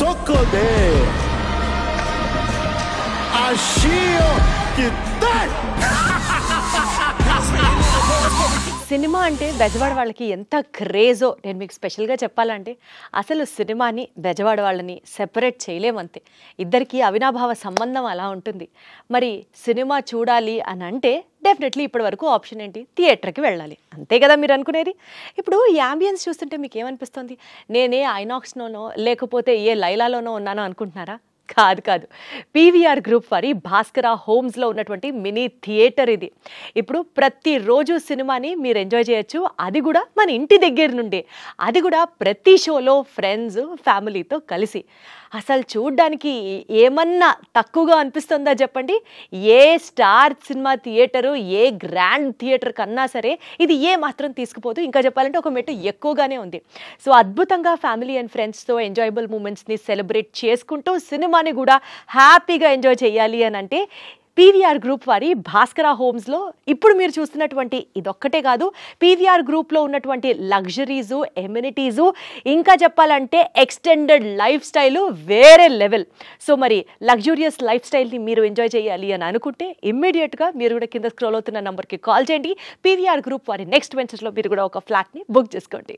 socorrer. Achio que tal? Cinema అంటే బెజవాడ వాళ్ళకి ఎంత క్రేజో నేను మీకు స్పెషల్గా చెప్పాలంటే అసలు సినిమాని బెజవాడ వాళ్ళని సెపరేట్ చేయలేమంతే. ఇద్దరికి అవినాభావ సంబంధం అలా ఉంటుంది. మరి సినిమా చూడాలి అని అంటే డెఫినెట్లీ ఇప్పటి వరకు ఆప్షన్ ఏంటి, థియేటర్కి వెళ్ళాలి, అంతే కదా మీరు అనుకునేది. ఇప్పుడు ఈ యాంబియన్స్ చూస్తుంటే మీకు ఏమనిపిస్తుంది? నేనే ఐనాక్స్లోనో లేకపోతే ఏ లైలాలోనో ఉన్నానో అనుకుంటున్నారా? కాదు కాదు, పీవీఆర్ గ్రూప్ వారి భాస్కర హోమ్స్లో ఉన్నటువంటి మినీ థియేటర్ ఇది. ఇప్పుడు ప్రతిరోజు సినిమాని మీరు ఎంజాయ్ చేయొచ్చు, అది కూడా మన ఇంటి దగ్గర నుండి, అది కూడా ప్రతి షోలో ఫ్రెండ్స్ ఫ్యామిలీతో కలిసి. అసలు చూడ్డానికి ఏమన్నా తక్కువగా అనిపిస్తుందా చెప్పండి? ఏ స్టార్ సినిమా థియేటరు, ఏ గ్రాండ్ థియేటర్ కన్నా సరే ఇది ఏ మాత్రం తీసుకుపోదు. ఇంకా చెప్పాలంటే ఒక మెట్టు ఎక్కువగానే ఉంది. సో అద్భుతంగా ఫ్యామిలీ అండ్ ఫ్రెండ్స్తో ఎంజాయబుల్ మూమెంట్స్ని సెలబ్రేట్ చేసుకుంటూ సినిమాని కూడా హ్యాపీగా ఎంజాయ్ చేయాలి అని అంటే పీవీఆర్ గ్రూప్ వారి భాస్కర హోమ్స్లో ఇప్పుడు మీరు చూస్తున్నటువంటి ఇదొక్కటే కాదు, పీవీఆర్ గ్రూప్లో ఉన్నటువంటి లగ్జరీసు, ఎమ్యూనిటీసు, ఇంకా చెప్పాలంటే ఎక్స్టెండెడ్ లైఫ్ స్టైలు వేరే లెవెల్. సో మరి లగ్జూరియస్ లైఫ్ స్టైల్ని మీరు ఎంజాయ్ చేయాలి అని అనుకుంటే ఇమ్మీడియట్గా మీరు కూడా కింద స్క్రోల్ అవుతున్న నెంబర్కి కాల్ చేయండి. పీవీఆర్ గ్రూప్ వారి నెక్స్ట్ వెంచర్స్లో మీరు కూడా ఒక ఫ్లాట్ని బుక్ చేసుకోండి.